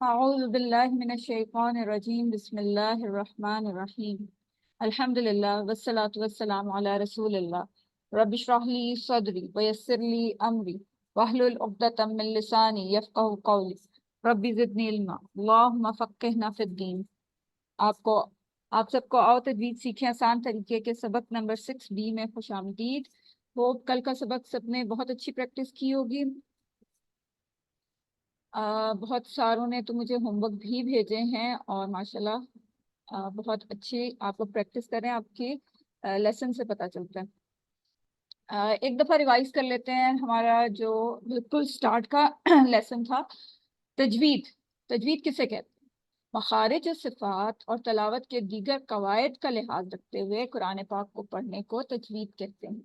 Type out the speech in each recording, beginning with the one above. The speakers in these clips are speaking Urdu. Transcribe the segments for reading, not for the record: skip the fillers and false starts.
أعوذ بالله من الشيطان الرجيم بسم الله الرحمن الرحيم الحمد لله والصلاة والسلام على رسول الله رب اشرح لي صدري ويسر لي أمري واحلل عقدة من لساني يفقهوا قولي رب زدني علما اللهم فقهنا في الدين۔ آپ سب کو آؤ تجوید سیکھیں آسان طریقے کے سبق نمبر 6B میں خوش آمدید۔ ہوپ کل کا سبق سب نے بہت اچھی پریکٹس کی ہوگی۔ بہت ساروں نے تو مجھے ہوم ورک بھی بھیجے ہیں اور ماشاءاللہ بہت اچھی آپ لوگ پریکٹس کریں، آپ کی لیسن سے پتہ چلتا ہے۔ ایک دفعہ ریوائز کر لیتے ہیں ہمارا جو بالکل سٹارٹ کا لیسن تھا، تجوید۔ تجوید کسے کہتے ہیں؟ مخارج و صفات اور تلاوت کے دیگر قواعد کا لحاظ رکھتے ہوئے قرآن پاک کو پڑھنے کو تجوید کہتے ہیں۔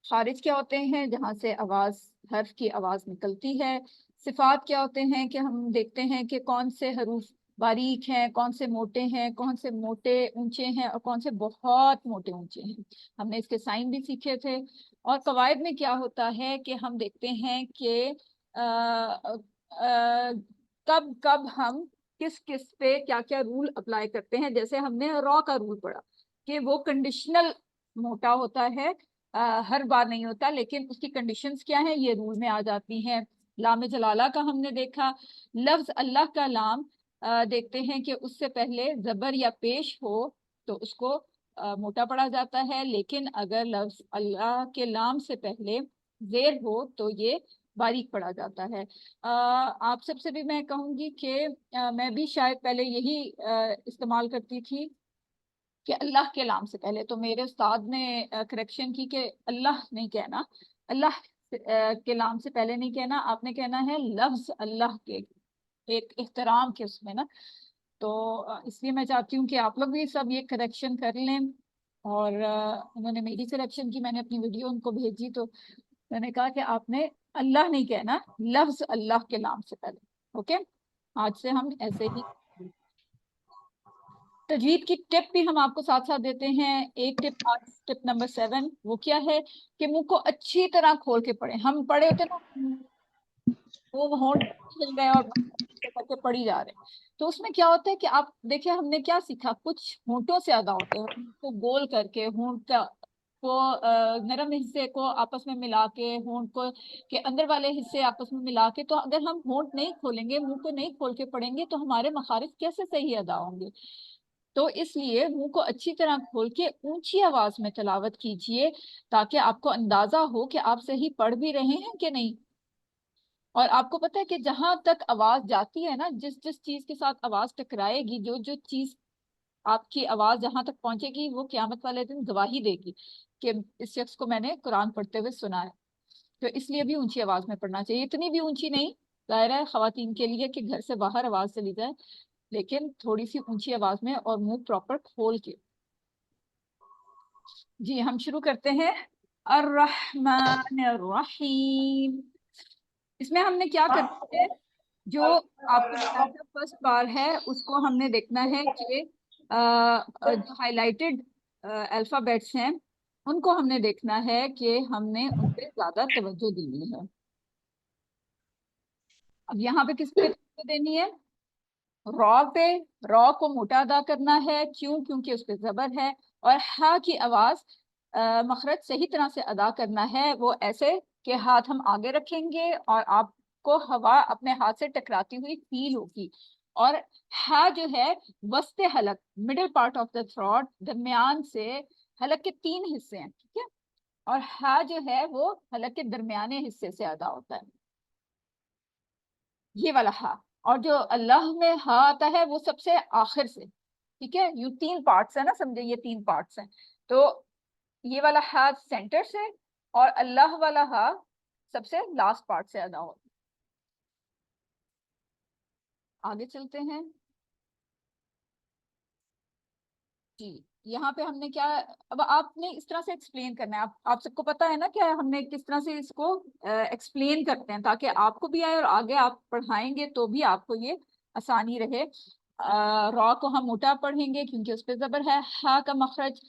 خارج کیا ہوتے ہیں؟ جہاں سے آواز، حرف کی آواز نکلتی ہے۔ صفات کیا ہوتے ہیں کہ ہم دیکھتے ہیں کہ کون سے حروف باریک ہیں، کون سے موٹے ہیں، کون سے موٹے اونچے ہیں اور کون سے بہت موٹے اونچے ہیں۔ ہم نے اس کے سائن بھی سیکھے تھے۔ اور قواعد میں کیا ہوتا ہے کہ ہم دیکھتے ہیں کہ کب کب ہم کس کس پہ کیا کیا رول اپلائی کرتے ہیں۔ جیسے ہم نے را کا رول پڑھا کہ وہ کنڈیشنل موٹا ہوتا ہے، ہر بار نہیں ہوتا، لیکن اس کی کنڈیشنز کیا ہیں یہ رول میں آ جاتی ہیں۔ لام جلالہ کا ہم نے دیکھا، لفظ اللہ کا لام دیکھتے ہیں کہ اس سے پہلے زبر یا پیش ہو تو اس کو موٹا پڑھا جاتا ہے، لیکن اگر لفظ اللہ کے لام سے پہلے زیر ہو تو یہ باریک پڑھا جاتا ہے۔ آپ سب سے بھی میں کہوں گی کہ میں بھی شاید پہلے یہی استعمال کرتی تھی کہ اللہ کے لام سے پہلے، تو میرے استاد نے کریکشن کی کہ اللہ نہیں کہنا، اللہ کے لام سے پہلے نہیں کہنا، آپ نے کہنا ہے لفظ اللہ کے، ایک احترام کے اس میں نا۔ تو اس لیے میں چاہتی ہوں کہ آپ لوگ بھی سب یہ کریکشن کر لیں۔ اور انہوں نے میری کریکشن کی، میں نے اپنی ویڈیو ان کو بھیجی تو میں نے کہا کہ آپ نے اللہ نہیں کہنا، لفظ اللہ کے نام سے پہلے۔ اوکے، آج سے ہم ایسے ہی۔ تجوید کی ٹپ بھی ہم آپ کو ساتھ ساتھ دیتے ہیں۔ ایک ٹپ، آج ٹپ نمبر 7، وہ کیا ہے کہ منہ کو اچھی طرح کھول کے پڑھیں۔ ہم پڑھے ہوتے نا، وہ ہونٹ کھل گئے اور کر کے پڑھی جا رہے ہیں، تو اس میں کیا ہوتا ہے کہ آپ دیکھیں ہم نے کیا سیکھا، کچھ ہونٹوں سے ادا ہوتے ہیں، کو گول کر کے ہونٹ کو نرم حصے کو آپس میں ملا کے، ہونٹ کو کے اندر والے حصے آپس میں ملا کے، تو اگر ہم ہونٹ نہیں کھولیں گے، منہ کو نہیں کھول کے پڑھیں گے تو ہمارے مخارج کیسے صحیح ادا ہوں گے؟ تو اس لیے منہ کو اچھی طرح کھول کے اونچی آواز میں تلاوت کیجئے تاکہ آپ کو اندازہ ہو کہ آپ صحیح پڑھ بھی رہے ہیں کہ نہیں۔ اور آپ کو پتہ ہے کہ جہاں تک آواز جاتی ہے نا، جس جس چیز کے ساتھ آواز ٹکرائے گی، جو جو چیز آپ کی آواز جہاں تک پہنچے گی، وہ قیامت والے دن گواہی دے گی کہ اس شخص کو میں نے قرآن پڑھتے ہوئے سنا ہے۔ تو اس لیے بھی اونچی آواز میں پڑھنا چاہیے، اتنی بھی اونچی نہیں، ظاہر ہے خواتین کے لیے کہ گھر سے باہر آواز چلی جائے، لیکن تھوڑی سی اونچی آواز میں اور منہ پراپر کھول کے۔ جی ہم شروع کرتے ہیں۔ الرحمن الرحیم، اس میں ہم نے کیا کرنا ہے، جو آپ کو بتایا تھا فرسٹ بار ہے، اس کو ہم نے دیکھنا ہے کہ جو ہائی لائٹڈ الفابیٹس ہیں ان کو ہم نے دیکھنا ہے کہ ہم نے ان پہ زیادہ توجہ دینی ہے۔ اب یہاں پہ کس پہ توجہ دینی ہے؟ را پہ۔ را کو موٹا ادا کرنا ہے، کیوں؟ کیونکہ اس پہ زبر ہے۔ اور ہا کی آواز مخرج صحیح طرح سے ادا کرنا ہے، وہ ایسے کہ ہاتھ ہم آگے رکھیں گے اور آپ کو ہوا اپنے ہاتھ سے ٹکراتی ہوئی فیل ہوگی۔ اور ہا جو ہے وسط حلق، middle part of the throat, درمیان سے حلق کے 3 حصے ہیں، ٹھیک ہے؟ اور ہا جو ہے وہ حلق کے درمیانے حصے سے ادا ہوتا ہے، یہ والا ہا۔ اور جو اللہ میں ہا آتا ہے وہ سب سے آخر سے، ٹھیک ہے؟ یہ 3 پارٹس ہیں نا، سمجھے یہ 3 پارٹس ہیں۔ تو یہ والا ہا سینٹر سے اور اللہ والا ہا سب سے لاسٹ پارٹ سے ادا ہوتا ہے۔ آگے چلتے ہیں۔ جی یہاں پہ ہم نے کیا، اب آپ نے اس طرح سے ایکسپلین کرنا ہے، آپ سب کو پتا ہے نا کہ ہم نے کس طرح سے اس کو ایکسپلین کرتے ہیں تاکہ آپ کو بھی آئے اور آگے آپ پڑھائیں گے تو بھی آپ کو یہ آسانی رہے۔ را کو ہم موٹا پڑھیں گے کیونکہ اس پہ زبر ہے۔ ہا کا مخرج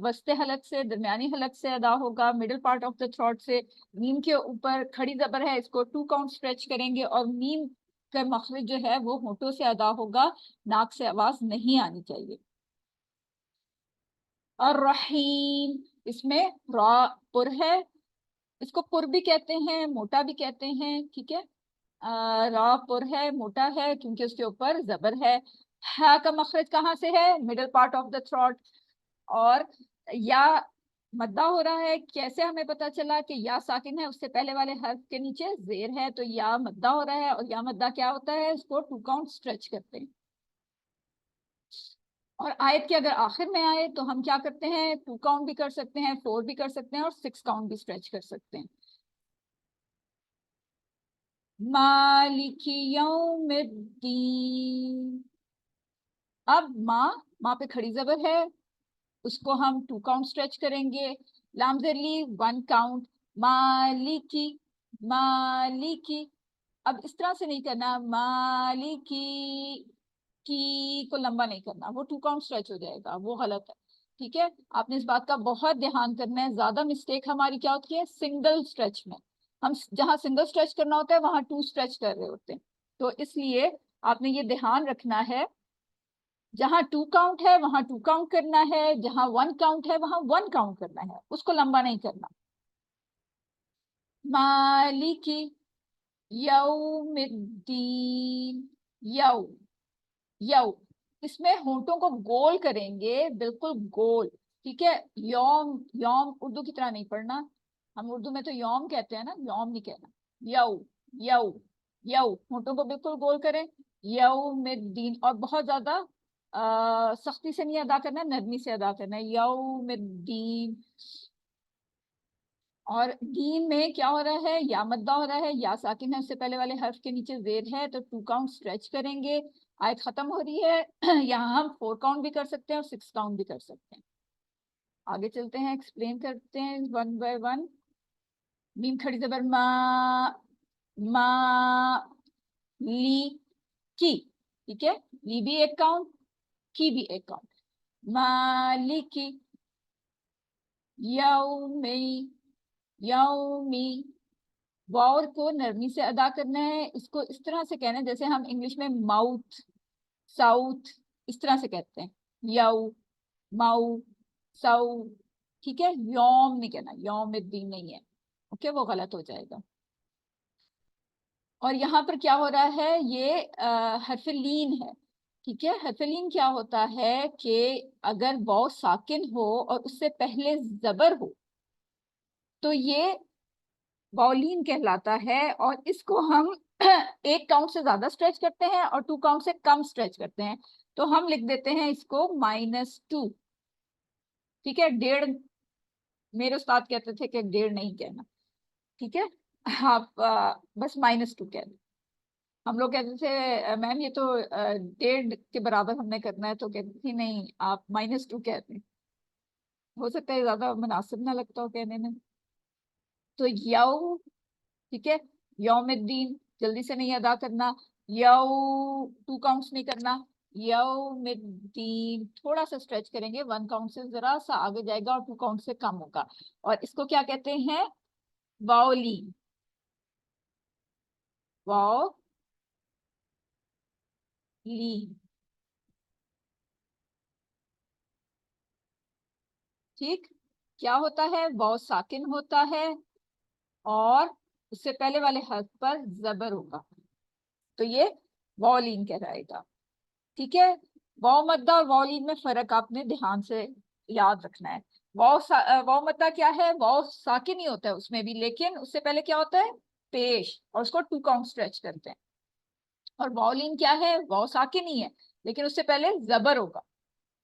وسط حلق سے، درمیانی حلق سے ادا ہوگا، middle part of the throat سے۔ میم کے اوپر کھڑی زبر ہے، اس کو 2 کاؤنٹ اسٹریچ کریں گے، اور میم کا مخرج جو ہے وہ ہونٹوں سے ادا ہوگا، ناک سے آواز نہیں آنی چاہیے. الرحیم، اس میں را پر ہے، اس کو پر بھی کہتے ہیں، موٹا بھی کہتے ہیں. ٹھیک ہے، را پر ہے، موٹا ہے کیونکہ اس کے اوپر زبر ہے. ہا کا مخرج کہاں سے ہے؟ Middle part of the throat. اور یا مدہ ہو رہا ہے، کیسے ہمیں پتا چلا کہ یا ساکن ہے؟ اس سے پہلے والے حرف کے نیچے زیر ہے، تو یا مدہ ہو رہا ہے. اور یا مدہ کیا ہوتا ہے؟ اس کو 2 کاؤنٹ اسٹریچ کرتے ہیں. اور آیت کے اگر آخر میں آئے تو ہم کیا کرتے ہیں؟ 2 کاؤنٹ بھی کر سکتے ہیں، 4 بھی کر سکتے ہیں، اور 6 کاؤنٹ بھی اسٹریچ کر سکتے ہیں. مالک یوم الدین. اب ماں پہ کھڑی زبر ہے، اس کو ہم 2 کاؤنٹ اسٹریچ کریں گے. لام زرلی 1 کاؤنٹ. مالکی، مالکی. اب اس طرح سے نہیں کرنا، مالکی کی کو لمبا نہیں کرنا، وہ 2 کاؤنٹ اسٹریچ ہو جائے گا، وہ غلط ہے. ٹھیک ہے، آپ نے اس بات کا بہت دھیان کرنا ہے. زیادہ مسٹیک ہماری کیا ہوتی ہے؟ سنگل اسٹریچ میں. ہم جہاں سنگل اسٹریچ کرنا ہوتا ہے وہاں 2 اسٹریچ کر رہے ہوتے ہیں. تو اس لیے آپ نے یہ دھیان رکھنا ہے، جہاں 2 کاؤنٹ ہے وہاں 2 کاؤنٹ کرنا ہے، جہاں 1 کاؤنٹ ہے وہاں 1 کاؤنٹ کرنا ہے، اس کو لمبا نہیں کرنا. مالکی یوم الدین. یو، یو، اس میں ہونٹوں کو گول کریں گے، بالکل گول. ٹھیک ہے، یوم، یوم اردو کی طرح نہیں پڑھنا. ہم اردو میں تو یوم کہتے ہیں نا، یوم نہیں کہنا. یو، یو، یو، ہونٹوں کو بالکل گول کریں. یوم الدین. اور بہت زیادہ سختی سے نہیں ادا کرنا، نرمی سے ادا کرنا ہے. یوم الدین. اور دین میں کیا ہو رہا ہے؟ یا مدہ ہو رہا ہے، یا ساکن ہے، اس سے پہلے والے حرف کے نیچے زیر ہے، تو 2 کاؤنٹ اسٹریچ کریں گے. آیت ختم ہو رہی ہے. یہاں ہم 4 کاؤنٹ بھی کر سکتے ہیں اور 6 کاؤنٹ بھی کر سکتے ہیں. آگے چلتے ہیں، ایکسپلین کرتے ہیں 1 بائی 1. میم کھڑی زبر ما، ما، لی، کی. ٹھیک ہے، لی بھی 1 کاؤنٹ، کی بھی 1 کاؤنٹ. مالکی یومی، یومی. واؤ کو نرمی سے ادا کرنا ہے. اس کو اس طرح سے کہنا ہے جیسے ہم انگلش میں ماؤتھ، ساؤتھ اس طرح سے کہتے ہیں. یو، ماؤ، سو. ٹھیک ہے، یوم نہیں کہنا، یوم الدین نہیں ہے. اوکے، وہ غلط ہو جائے گا. اور یہاں پر کیا ہو رہا ہے؟ یہ حرف لین ہے. ٹھیک ہے، حرف لین کیا ہوتا ہے کہ اگر واؤ ساکن ہو اور اس سے پہلے زبر ہو تو یہ واؤلین کہلاتا ہے. اور اس کو ہم 1 کاؤنٹ سے زیادہ اسٹریچ کرتے ہیں اور 2 کاؤنٹ سے کم اسٹریچ کرتے ہیں. تو ہم لکھ دیتے ہیں اس کو -2. ٹھیک ہے، 1.5. میرے استاد کہتے تھے کہ 1.5 نہیں کہنا. ٹھیک ہے، آپ بس -2 کہہ دیں. ہم لوگ کہتے تھے میم یہ تو 1.5 کے برابر ہم نے کرنا ہے، تو کہتی تھی نہیں آپ -2 کہتے ہیں. ہو سکتا ہے زیادہ مناسب نہ لگتا ہو کہنے میں. تو یو، ٹھیک ہے، یوم الدین جلدی سے نہیں ادا کرنا. یو 2 کاؤنٹس نہیں کرنا. یوم الدین تھوڑا سا اسٹریچ کریں گے، 1 کاؤنٹ سے ذرا سا آگے جائے گا اور 2 کاؤنٹ سے کم ہوگا. اور اس کو کیا کہتے ہیں؟ واؤلین. واؤ لین. ٹھیک، کیا ہوتا ہے؟ واؤ ساکن ہوتا ہے اور اس سے پہلے والے حرف پر زبر ہوگا، تو یہ واؤلین کہلائے گا. ٹھیک ہے، واؤ مدہ اور واؤلین میں فرق آپ نے دھیان سے یاد رکھنا ہے. واؤ مدہ کیا ہے؟ واؤ ساکن ہی ہوتا ہے اس میں بھی، لیکن اس سے پہلے کیا ہوتا ہے؟ پیش، اور اس کو 2 کاؤنٹ اسٹریچ کرتے ہیں. اور واؤلین کیا ہے؟ واؤ ساکن ہی ہے لیکن اس سے پہلے زبر ہوگا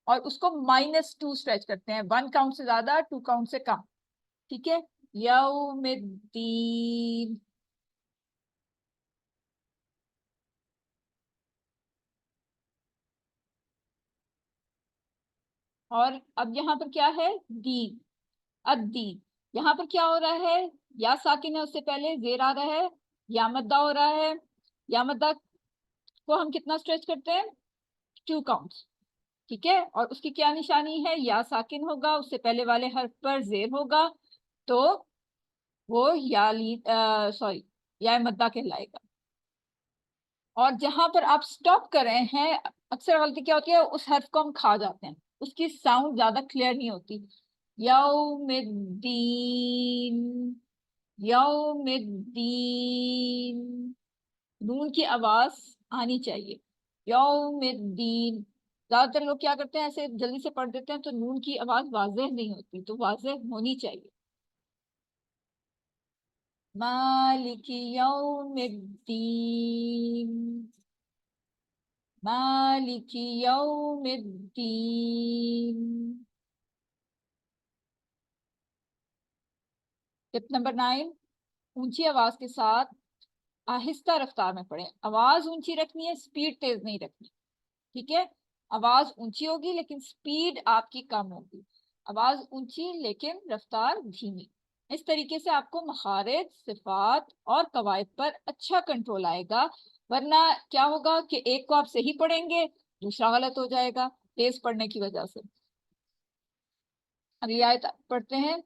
اور اس کو -2 اسٹریچ کرتے ہیں، 1 کاؤنٹ سے زیادہ، 2 کاؤنٹ سے کم. ٹھیک ہے، یوم الدین. اور اب یہاں پر کیا ہے؟ دین، الدین. یہاں پر کیا ہو رہا ہے؟ یا ساکن ہے، اس سے پہلے زیر آ رہا ہے، یا مدہ ہو رہا ہے. یا مدہ کو ہم کتنا اسٹریچ کرتے ہیں؟ 2 کاؤنٹس. ٹھیک ہے، اور اس کی کیا نشانی ہے؟ یا ساکن ہوگا، اس سے پہلے والے حرف پر زیر ہوگا، تو وہ یا سوری یا مدہ کہلائے گا. اور جہاں پر آپ سٹاپ کر رہے ہیں اکثر غلطی کیا ہوتی ہے، اس حرف کو ہم کھا جاتے ہیں، اس کی ساؤنڈ زیادہ کلیئر نہیں ہوتی. یوم الدین، یوم الدین، نون کی آواز آنی چاہیے. یوم الدین. زیادہ تر لوگ کیا کرتے ہیں، ایسے جلدی سے پڑھ دیتے ہیں تو نون کی آواز واضح نہیں ہوتی، تو واضح ہونی چاہیے. مالک یوم الدین، مالک یوم الدین. ٹپ نمبر 9، اونچی آواز کے ساتھ آہستہ رفتار میں پڑھیں. آواز اونچی رکھنی ہے، سپیڈ تیز نہیں رکھنی. ٹھیک ہے، آواز اونچی ہوگی لیکن سپیڈ آپ کی کم ہوگی. آواز اونچی لیکن رفتار دھیمی. اس طریقے سے آپ کو مخارج، صفات اور قواعد پر اچھا کنٹرول آئے گا. ورنہ کیا ہوگا کہ ایک کو آپ صحیح پڑھیں گے، دوسرا غلط ہو جائے گا تیز پڑھنے کی وجہ سے. اگلی آیت پڑھتے ہیں.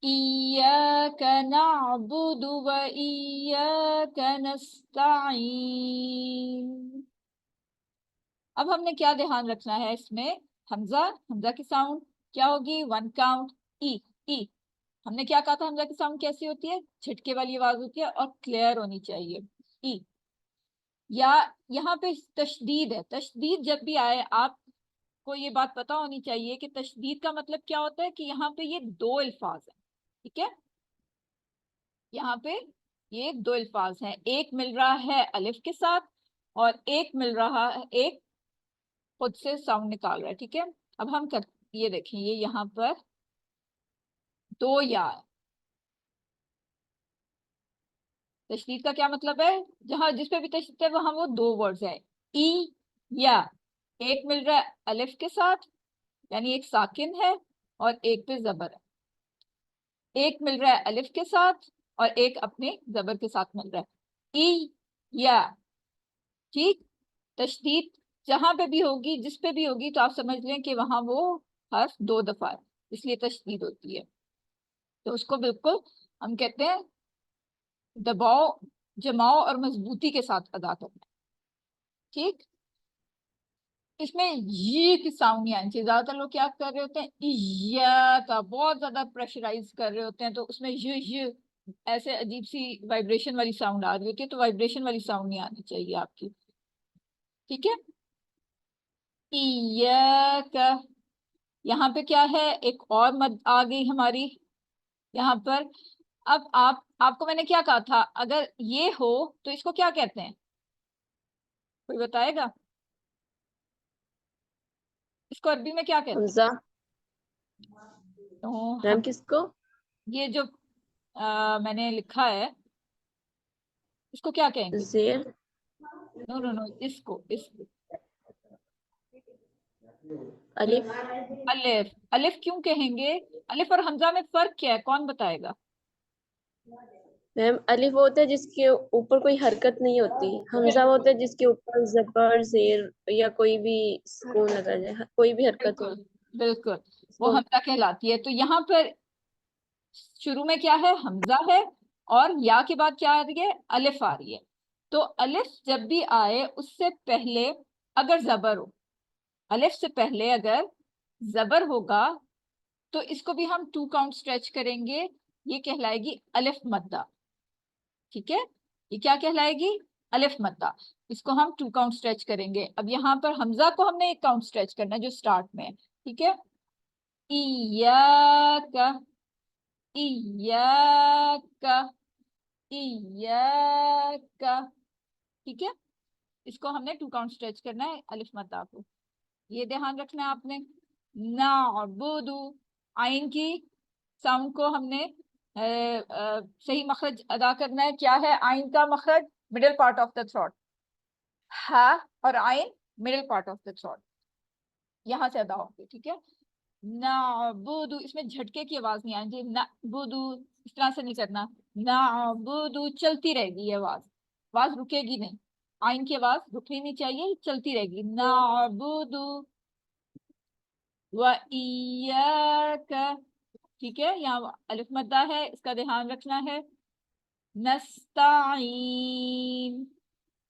ایاک نعبد و ایاک نستعین. اب ہم نے کیا دھیان رکھنا ہے اس میں، حمزہ کی ساؤنڈ کیا ہوگی، 1 کاؤنٹ. ای ہم نے کیا کہا تھا، حمزہ کی ساؤنڈ کیسی ہوتی ہے، جھٹکے والی آواز ہوتی ہے اور کلیئر ہونی چاہیے. ای. یا یہاں پہ تشدید ہے. تشدید جب بھی آئے آپ کو یہ بات پتا ہونی چاہیے کہ تشدید کا مطلب کیا ہوتا ہے، کہ یہاں پہ یہ 2 الفاظ ہیں. ٹھیک ہے، یہاں پہ یہ 2 الفاظ ہیں، ایک مل رہا ہے الف کے ساتھ اور ایک مل رہا ہے، ایک خود سے ساؤنڈ نکال رہا ہے. ٹھیک ہے، اب ہم یہ دیکھیں، یہ یہاں پر 2 یا. تشدید کا کیا مطلب ہے، جہاں جس پہ بھی تشدید ہے وہاں وہ 2 ورڈز ہیں. ای یا، ایک مل رہا ہے الف کے ساتھ یعنی ایک ساکن ہے اور ایک پہ زبر ہے. ایک مل رہا ہے الف کے ساتھ اور ایک اپنے زبر کے ساتھ مل رہا ہے. ای یا. ٹھیک، تشدید جہاں پہ بھی ہوگی، جس پہ بھی ہوگی، تو آپ سمجھ لیں کہ وہاں وہ حرف 2 دفعہ ہے، اس لیے تشدید ہوتی ہے. تو اس کو بالکل ہم کہتے ہیں دباؤ، جماؤ اور مضبوطی کے ساتھ ادا کرنا. ٹھیک، اس میں یہ کی ساؤنڈ نہیں آنی چاہیے. زیادہ تر لوگ کیا کر رہے ہوتے ہیں، یا کا بہت زیادہ پریشرائز کر رہے ہوتے ہیں، تو اس میں یہ ایسے عجیب سی وائبریشن والی ساؤنڈ آ رہی ہوتی ہے، تو وائبریشن والی ساؤنڈ نہیں آنی چاہیے آپ کی. ٹھیک ہے، ایاک. یہاں پہ کیا ہے، ایک اور مد آ گئی ہماری یہاں پر. اب آپ کو میں نے کیا کہا تھا، اگر یہ ہو تو اس کو کیا کہتے ہیں، کوئی بتائے گا اس کو عربی میں کیا کہتے ہیں؟ حمزہ. تو میم کس کو؟ یہ جو میں نے لکھا ہے اس کو کیا کہیں گے؟ زیر. نو نو نو، اس کو الف. الف. الف کیوں کہیں گے، الف اور حمزہ میں فرق کیا ہے، کون بتائے گا؟ میم الف وہ ہوتا ہے جس کے اوپر کوئی حرکت نہیں ہوتی، حمزہ وہ ہوتا ہے جس کے اوپر زبر، زیر یا کوئی بھی سکون لگا جائے، کوئی بھی حرکت ہو. بالکل بالکل، وہ حمزہ کہلاتی ہے. تو یہاں پر شروع میں کیا ہے، حمزہ ہے، اور یا کے بعد کیا آ رہی ہے، الف آ رہی ہے. تو الف جب بھی آئے اس سے پہلے اگر زبر ہو، الف سے پہلے اگر زبر ہوگا تو اس کو بھی ہم 2 کاؤنٹ اسٹریچ کریں گے، یہ کہلائے گی الف مدہ. ٹھیک ہے، یہ کیا کہلائے گی، الف مدہ. اس کو ہم 2 کاؤنٹ اسٹریچ کریں گے. اب یہاں پر حمزہ کو ہم نے 1 کاؤنٹ اسٹریچ کرنا ہے جو سٹارٹ میں ہے. ٹھیک ہے، ایاک، ایاک، ایاک. ٹھیک ہے، اس کو ہم نے 2 کاؤنٹ اسٹریچ کرنا ہے الف مدہ کو، یہ دھیان رکھنا ہے آپ نے. نعبد، آئین کی ساؤنڈ کو ہم نے صحیح مخرج ادا کرنا ہے. کیا ہے آئین کا مخرج، middle part of the throat. ہا اور آئین middle part of the throat, یہاں سے ادا ہوگی. ٹھیک ہے، نعبد، اس میں جھٹکے کی آواز نہیں آنی چاہیے. نعبد اس طرح سے نہیں کرنا، نعبد چلتی رہے گی، یہ آواز رکے گی نہیں. آئین کی آواز رکنی نہیں چاہیے، چلتی رہے گی. نعبد و ایاک. ٹھیک ہے، یہاں الف مدہ ہے، اس کا دھیان رکھنا ہے. نستعین،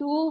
2,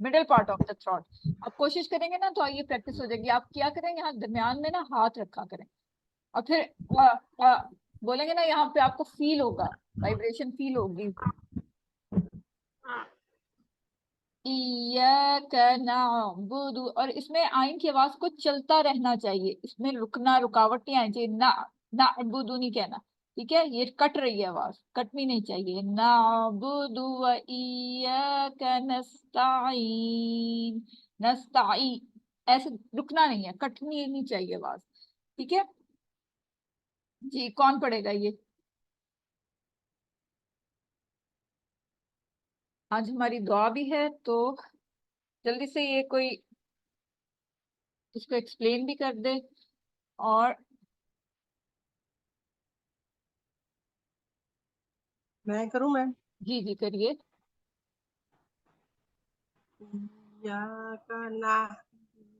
middle part of the throat. آپ کوشش کریں گے نا تو یہ پریکٹس ہو جائے گی. آپ کیا کریں, یہاں درمیان میں نا ہاتھ رکھا کریں اور پھر بولیں گے نا, یہاں پہ آپ کو فیل ہوگا, وائبریشن فیل ہوگی. ایاک نعبد, اور اس میں آئین کی آواز کو چلتا رہنا چاہیے, اس میں رکنا, رکاوٹ نہیں آنی چاہیے. نعبد نہیں کہنا, ٹھیک ہے, یہ کٹ رہی ہے آواز, کٹنی نہیں چاہیے. نعبد و ایاک نستعین, نستعین, ایسے رکنا نہیں ہے, کٹنی نہیں چاہیے آواز, ٹھیک ہے جی. کون پڑھے گا یہ؟ آج ہماری دعا بھی ہے تو جلدی سے یہ کوئی اس کو ایکسپلین بھی کر دے. اور میں کروں میم؟ جی جی کریے. ایاک نعبد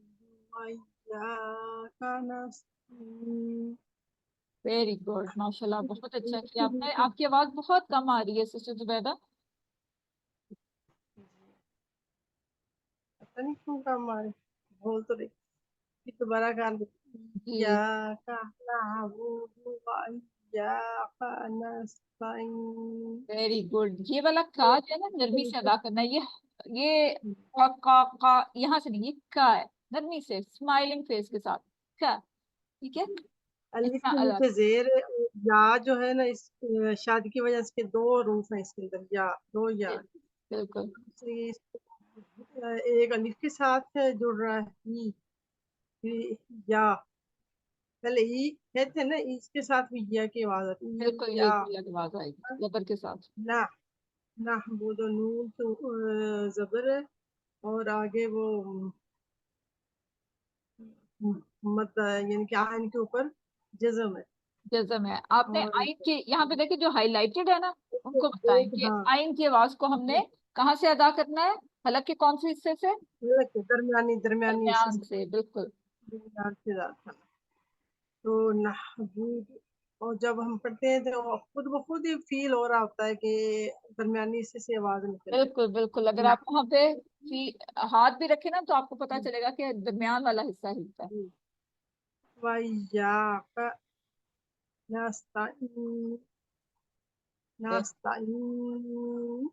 و ایاک نستعین. ویری گڈ, ماشاء اللہ, بہت اچھا کیا آپ نے. آپ کی آواز بہت کم آ رہی ہے سسٹر زبیدہ. پتہ نہیں کیوں کم آ رہے, بول تو رہی. پھر دوبارہ کر دیں. جی ایاک نعبد و ایاک نستعین. Very good. یہ والا کا جو ہے نا نرمی سے ادا کرنا ہے. یہ کا یہاں سے نہیں, یہ کا ہے, نرمی سے, اسمائلنگ فیس کے ساتھ کا, ٹھیک ہے. الف اتنا کے ادا نیچے زیر یا جو ہے نا, اس شادی کی وجہ سے اس کے دو حروف ہیں اس کے اندر, یا دو یا. بالکل ایک الف کے ساتھ جڑ رہا ہے یا, پہلے ای کہتے ہیں نا, اس کے ساتھ بھی یا کی آواز آتی ہے. بالکل, یہ یا الگ آواز آئے گی زبر کے ساتھ. نہ نحمد, نون تو زبر ہے, اور آگے وہ مد ہے, یعنی کہ آئین کے اوپر جزم ہے. جزم ہے. آپ نے اور آئین کی یہاں پہ دیکھیں جو ہائی لائٹڈ ہے نا, ان کو بتائیں کہ ہاں, آئین کی آواز کو ہم نے کہاں سے ادا کرنا ہے, حلق کے کون سے حصے سے؟ درمیانی حصے درمیان سے, بالکل. درمیان سے زیادہ تھا. تو نحمد, اور جب ہم پڑھتے ہیں تو خود بخود ہی فیل ہو رہا ہوتا ہے کہ درمیانی حصے سے آواز نکل رہی بالکل بالکل. اگر ہے. آپ وہاں پہ ہاتھ بھی رکھے نا تو آپ کو پتا چلے گا کہ درمیان والا حصہ ہلتا ہے. وَإِيَّاكَ نَسْتَعِينُ. نَسْتَعِينُ.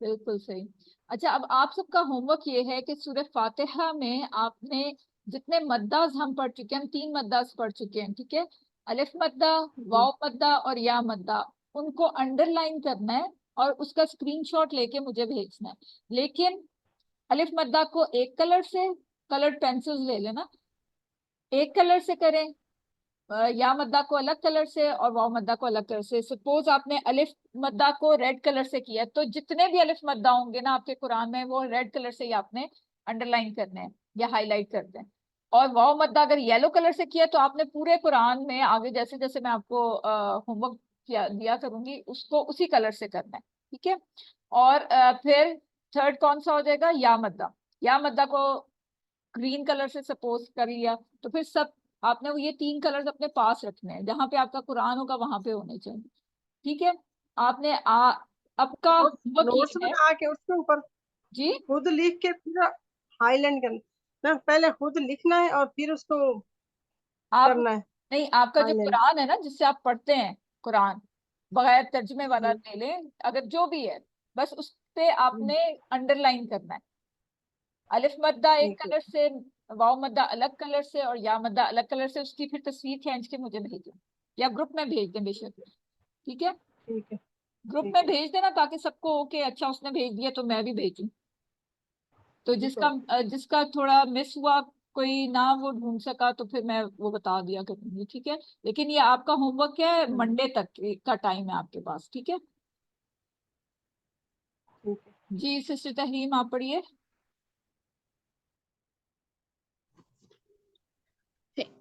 بالکل صحیح. اچھا, اب آپ سب کا ہوم ورک یہ ہے کہ سورہ فاتحہ میں آپ نے جتنے مداز ہم پڑھ چکے ہیں, ہم 3 مداز پڑھ چکے ہیں, ٹھیک ہے, الف مدہ, واو مدہ اور یا مدہ, ان کو انڈر لائن کرنا ہے اور اس کا اسکرین شاٹ لے کے مجھے بھیجنا ہے. لیکن الف مدہ کو ایک کلر سے, کلرڈ پینسل لے لینا, ایک کلر سے کریں, یا مدہ کو الگ کلر سے اور واو مدہ کو الگ کلر سے. سپوز آپ نے الف مدہ کو ریڈ کلر سے کیا تو جتنے بھی الف مدہ ہوں گے نا آپ کے قرآن میں, وہ ریڈ کلر سے ہی آپ نے انڈر لائن کرنے ہیں یا ہائی لائٹ کرتے ہیں. اور واو مدہ اگر یلو کلر سے کیا تو آپ نے پورے قرآن میں آگے جیسے جیسے میں آپ کو ہوم ورک دیا کروں گی اس کو اسی کلر سے کرنا ہے, ٹھیک ہے. اور پھر تھرڈ کون سا ہو جائے گا, یا مدہ. یا مدہ کو گرین کلر سے سپوز کر لیا تو پھر سب آپ نے یہ 3 کلرز اپنے پاس رکھنے ہیں, جہاں پہ آپ کا قرآن ہوگا وہاں پہ ہونے چاہیے, ٹھیک ہے. آپ نے اب کا وقت نوٹس یہ ہے بنا کے اس کے اوپر جی, خود لکھ کے پورا ہائی لائن کرنا, پہلے خود لکھنا ہے اور پھر اس کو آپ کرنا ہے نہیں, آپ کا جو ہائی لائن. قرآن ہے نا جس سے آپ پڑھتے ہیں قرآن, بغیر ترجمے والا لے لیں اگر جو بھی ہے, بس اس پہ آپ نے انڈر لائن کرنا ہے. الف مدہ ایک ٹھیک ہے, کلر سے, واو مدہ الگ کلر سے اور یا مدہ الگ کلر سے. اس کی پھر تصویر کھینچ کے مجھے بھیجیں یا گروپ میں بھیج دیں بے شک, ٹھیک ہے. ٹھیک ہے, گروپ ٹھیک میں ہے, بھیج دینا تاکہ سب کو اوکے اچھا اس نے بھیج دیا تو میں بھی بھیجوں. تو جس کا تھوڑا مس ہوا, کوئی نہ وہ ڈھونڈ سکا تو پھر میں وہ بتا دیا کروں گی, ٹھیک ہے. لیکن یہ آپ کا ہوم ورک ہے, منڈے تک کا ٹائم ہے آپ کے پاس, ٹھیک ہے. ٹھیک ہے. جی سسٹر تحریم آپ پڑھیے.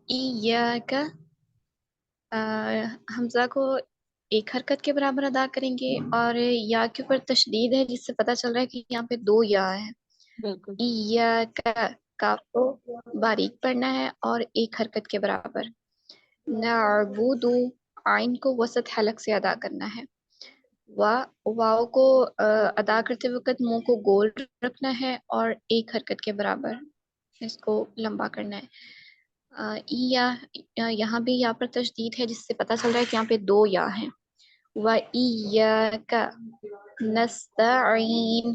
ایاک, حمزہ کو ایک حرکت کے برابر ادا کریں گے, اور یا کے اوپر تشدید ہے جس سے پتہ چل رہا ہے کہ یہاں پہ 2 یا ہے. بالکل ایاک, کاف کو باریک پڑھنا ہے اور ایک حرکت کے برابر. نعبد, آئین کو وسط حلق سے ادا کرنا ہے. واو کو ادا کرتے وقت منہ کو گول رکھنا ہے اور ایک حرکت کے برابر اس کو لمبا کرنا ہے. یہاں بھی یا پر تشدید ہے جس سے پتہ چل رہا ہے کہ یہاں پہ 2 یا ہیں. وَإِيَّاكَ نَسْتَعِينُ.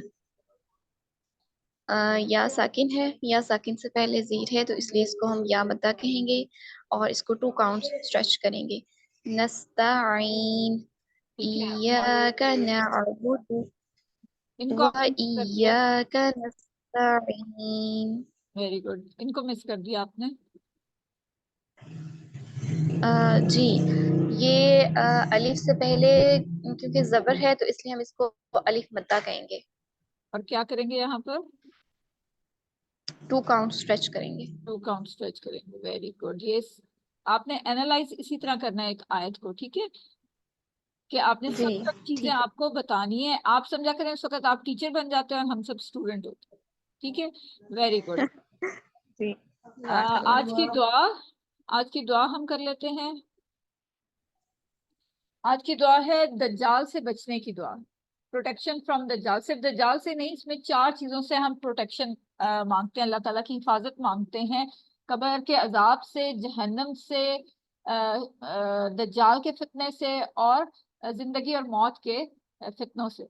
یا ساکن ہے، یا ساکن سے پہلے زیر ہے تو اس لیے اس کو ہم یا مدہ کہیں گے اور اس کو 2 کاؤنٹس اسٹریچ کریں گے. نستعین ایاک نعبد ان کو آپ نے کر دیا. وایاک نستعین. Very good. ان کو مس کر دیا آپ نے. جی یہ الف سے پہلے کیونکہ زبر ہے تو اس لیے ہم اس کو الف مدہ کہیں گے. اور کیا کریں گے یہاں پر؟ 2 کاؤنٹ اسٹریچ کریں گے. 2 کاؤنٹ اسٹریچ کریں گے. Very good. یہ آپ نے اینالائز اسی طرح کرنا ہے ایک آیت کو. ٹھیک ہے کہ آپ نے جی سب چیزیں ٹھیک ہے. آپ کو بتانی ہے. آپ سمجھا کریں اس وقت آپ ٹیچر بن جاتے ہیں اور ہم سب اسٹوڈنٹ ہوتے ہیں. ٹھیک ہے. Very good. جی آج کی دعا ہم کر لیتے ہیں. آج کی دعا ہے دجال سے بچنے کی دعا. پروٹیکشن فرام دجال. صرف دجال سے نہیں، اس میں 4 چیزوں سے ہم پروٹیکشن مانگتے ہیں، اللہ تعالیٰ کی حفاظت مانگتے ہیں. قبر کے عذاب سے، جہنم سے، دجال کے فتنے سے، اور زندگی اور موت کے فتنوں سے.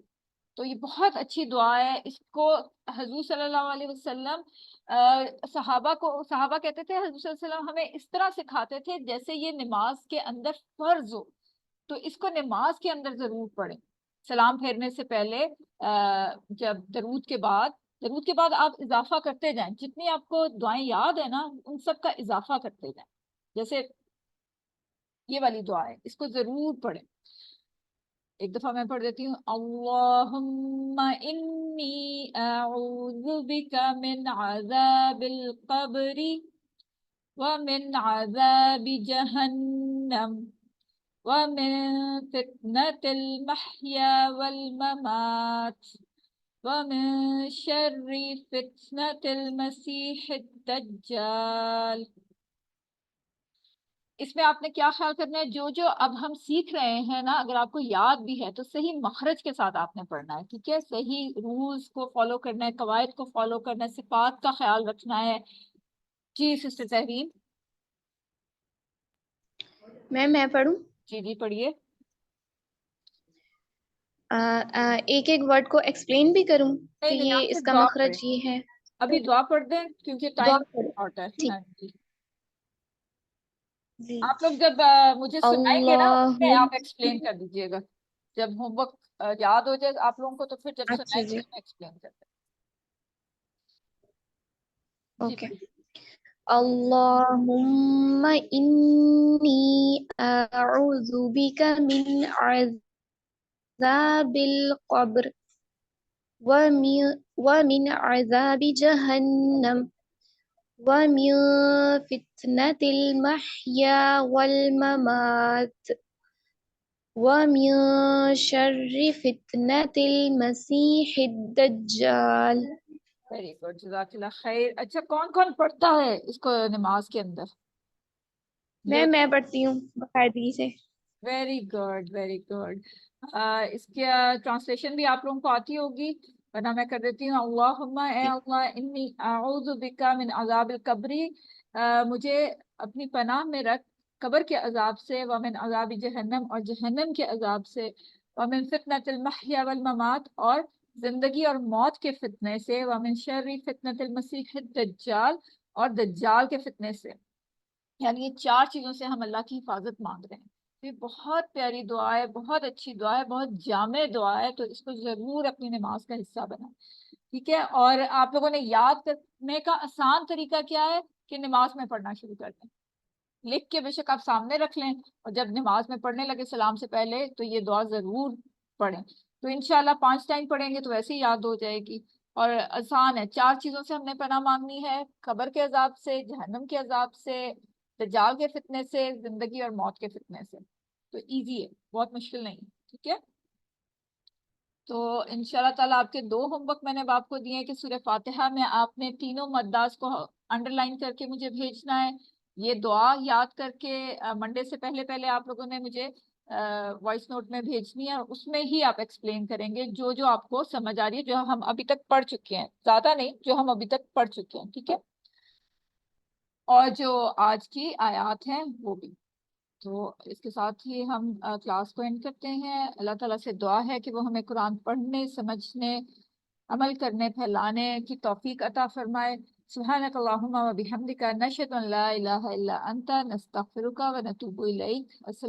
تو یہ بہت اچھی دعا ہے. اس کو حضور صلی اللہ علیہ وسلم صحابہ کہتے تھے حضور صلی اللہ علیہ وسلم ہمیں اس طرح سکھاتے تھے جیسے یہ نماز کے اندر فرض ہو. تو اس کو نماز کے اندر ضرور پڑھیں. سلام پھیرنے سے پہلے، جب درود کے بعد آپ اضافہ کرتے جائیں. جتنی آپ کو دعائیں یاد ہے نا ان سب کا اضافہ کرتے جائیں. جیسے یہ والی دعا ہے، اس کو ضرور پڑھیں. ایک دفعہ میں پڑھ دیتی ہوں. اللہم انی اعوذ بک من عذاب القبر ومن عذاب جہنم ومن فتنة المحيا والممات ومن شر فتنة المسيح الدجال. اس میں آپ نے کیا خیال کرنا ہے؟ جو اب ہم سیکھ رہے ہیں نا، اگر آپ کو یاد بھی ہے تو صحیح مخرج کے ساتھ آپ نے پڑھنا ہے. ٹھیک ہے. صحیح رولز کو فالو کرنا ہے، قواعد کو فالو کرنا ہے، صفات کا خیال رکھنا ہے. جی سسٹر تحریم. میں پڑھوں؟ جی پڑھیے. ایک ایک ورڈ کو ایکسپلین بھی کروں کہ نہیں یہ آپ اس صرف کا دعا پڑھیں. مخرج یہ ہے. ابھی دعا پڑھ دیں کیونکہ دعا ٹائم پڑھیں. شارٹ ہے. ٹھیک. ہاں جی. جی. آپ لوگ جب مجھے سنائیں گے نا اس میں آپ ایکسپلین کر دیجیے گا. جب ہوم ورک یاد ہو جائے آپ لوگوں کو تو پھر جب اچھا سنائیں گے جی. تو میں ایکسپلین کر دیں. جی اوکے. اللہم انی اعوذ بک من عذاب القبر ومن عذاب جہنم ومن فتنة المحیا والممات ومن شر فتنة المسیح الدجال. Very good. جزاک اللہ خیر. اچھا کون کون پڑھتا ہے اس کو نماز کے اندر؟ میں پڑھتی ہوں باقاعدگی سے. Very good very good. اس کی ٹرانسلیشن بھی آپ لوگوں کو آتی ہوگی ورنہ میں کر دیتی ہوں. اللہم اے اللہ انی اعوذ بک من عذاب القبر، مجھے اپنی پناہ میں رکھ قبر کے عذاب سے، ومن عذاب جہنم اور جہنم کے عذاب سے، ومن فتنة المحیا والممات اور زندگی اور موت کے فتنے سے، ومن شر فتنة المسیح الدجال اور دجال کے فتنے سے. یعنی یہ 4 چیزوں سے ہم اللہ کی حفاظت مانگ رہے ہیں. یہ بہت پیاری دعا ہے، بہت اچھی دعا ہے، بہت جامع دعا ہے. تو اس کو ضرور اپنی نماز کا حصہ بنائیں. ٹھیک ہے. اور آپ لوگوں نے یاد کرنے کا آسان طریقہ کیا ہے کہ نماز میں پڑھنا شروع کر دیں. لکھ کے بے شک آپ سامنے رکھ لیں اور جب نماز میں پڑھنے لگے سلام سے پہلے تو یہ دعا ضرور پڑھیں. تو انشاءاللہ 5 ٹائم پڑھیں گے تو ویسے ہی یاد ہو جائے گی. اور آسان ہے. 4 چیزوں سے ہم نے پناہ مانگنی ہے: قبر کے عذاب سے، جہنم کے عذاب سے، دجال کے فتنے سے، زندگی اور موت کے فتنے سے. تو ایزی ہے، بہت مشکل نہیں. ٹھیک ہے. تو انشاءاللہ تعالیٰ آپ کے 2 ہوم ورک میں نے آپ کو دیے کہ سورہ فاتحہ میں آپ نے تینوں مداز کو انڈر لائن کر کے مجھے بھیجنا ہے. یہ دعا یاد کر کے منڈے سے پہلے آپ لوگوں نے مجھے وائس نوٹ میں بھیجنی ہے اور اس میں ہی آپ ایکسپلین کریں گے جو جو آپ کو سمجھ آ رہی ہے، جو ہم ابھی تک پڑھ چکے ہیں، زیادہ نہیں، جو ہم ابھی تک پڑھ چکے ہیں، ٹھیک ہے، اور جو آج کی آیات ہیں وہ بھی۔ تو اس کے ساتھ ہی ہم کلاس کو اینڈ کرتے ہیں۔ اللہ تعالیٰ سے دعا ہے کہ وہ ہمیں قرآن پڑھنے، سمجھنے، عمل کرنے، پھیلانے کی توفیق عطا فرمائے۔ سبحانک اللہم و بحمدک، نشہد ان لا الہ الا انت، نستغفرک و نتوب الیک۔